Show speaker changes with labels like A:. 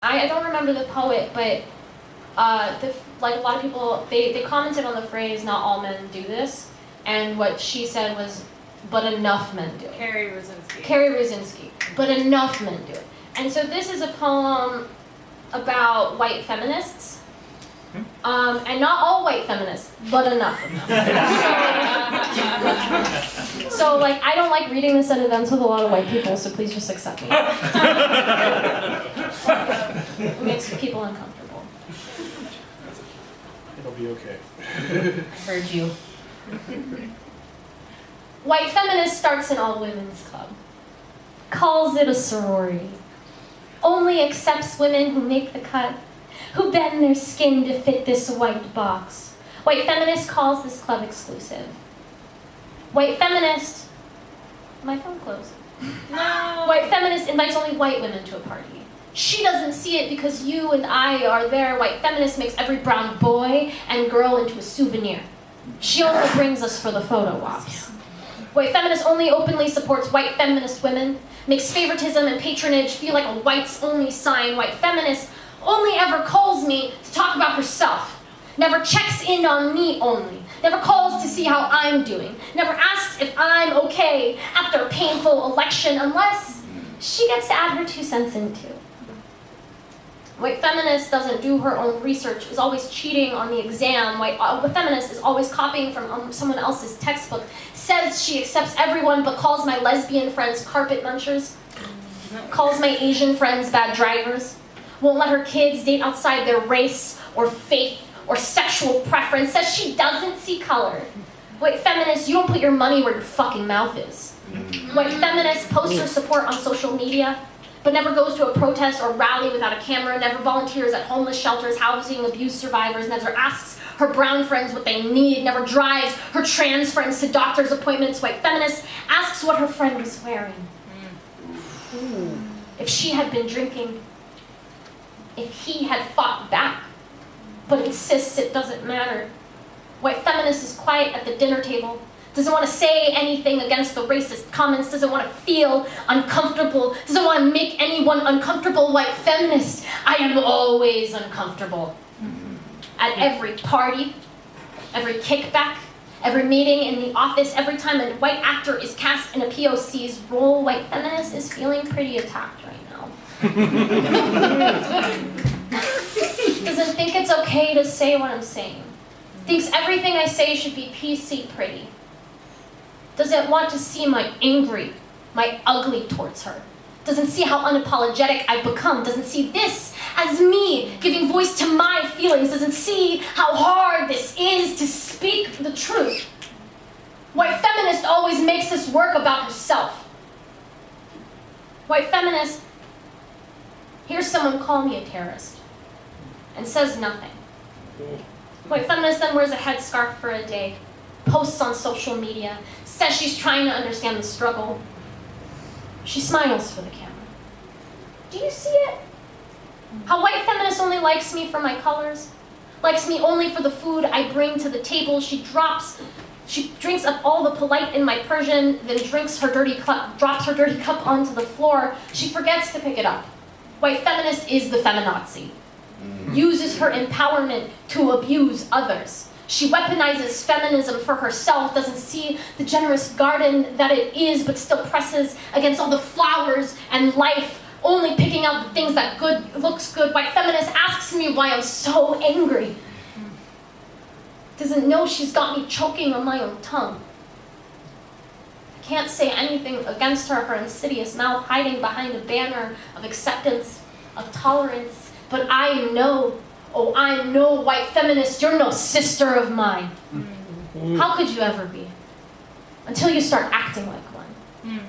A: I don't remember the poet, but like a lot of people, they commented on the phrase, not all men do this, and what she said was, but enough men do it.
B: Carrie Rosinski.
A: Carrie Rosinski. But enough men do it. And so this is a poem about white feminists. And not all white feminists, but enough of them. So like, I don't like reading this at events with a lot of white people, so please just accept me. It makes people uncomfortable.
C: It'll be okay.
A: I heard you. White feminist starts an all-women's club. Calls it a sorority. Only accepts women who make the cut, who bend their skin to fit this white box. White feminist calls this club exclusive. White feminist... My phone closed.
B: No.
A: White feminist invites only white women to a party. She doesn't see it because you and I are there. White feminist makes every brown boy and girl into a souvenir. She only brings us for the photo ops. White feminist only openly supports white feminist women, makes favoritism and patronage feel like a whites only sign. White feminist only ever calls me to talk about herself, never checks in on me only, never calls to see how I'm doing, never asks if I'm okay after a painful election unless she gets to add her 2 cents in too. White feminist doesn't do her own research, is always cheating on the exam. White feminist is always copying from someone else's textbook, says she accepts everyone but calls my lesbian friends carpet munchers, calls my Asian friends bad drivers, won't let her kids date outside their race or faith or sexual preference, says she doesn't see color. White feminist, you don't put your money where your fucking mouth is. White feminist posts her support on social media, but never goes to a protest or rally without a camera, never volunteers at homeless shelters, housing abuse survivors, never asks her brown friends what they need, never drives her trans friends to doctor's appointments. White feminist asks what her friend was wearing. If she had been drinking, if he had fought back, but insists it doesn't matter. White feminist is quiet at the dinner table, doesn't want to say anything against the racist comments, doesn't want to feel uncomfortable, doesn't want to make anyone uncomfortable. White feminist, I am always uncomfortable. At every party, every kickback, every meeting in the office, every time a white actor is cast in a POC's role, white feminist is feeling pretty attacked right now. Doesn't think it's okay to say what I'm saying. Thinks everything I say should be PC pretty. Doesn't want to see my angry, my ugly towards her. Doesn't see how unapologetic I've become. Doesn't see this as me giving voice to my feelings. Doesn't see how hard this is to speak the truth. White feminist always makes this work about herself. White feminist hears someone call me a terrorist and says nothing. White feminist then wears a headscarf for a day, posts on social media, says she's trying to understand the struggle. She smiles for the camera. Do you see it? How white feminist only likes me for my colors, likes me only for the food I bring to the table. She drinks up all the polite in my Persian, then drops her dirty cup onto the floor. She forgets to pick it up. White feminist is the feminazi. Uses her empowerment to abuse others. She weaponizes feminism for herself, doesn't see the generous garden that it is, but still presses against all the flowers and life, only picking out the things that looks good. White feminist asks me why I'm so angry. Doesn't know she's got me choking on my own tongue. I can't say anything against her insidious mouth hiding behind a banner of acceptance, of tolerance. But I know, oh, I know, white feminist, you're no sister of mine. How could you ever be? Until you start acting like one.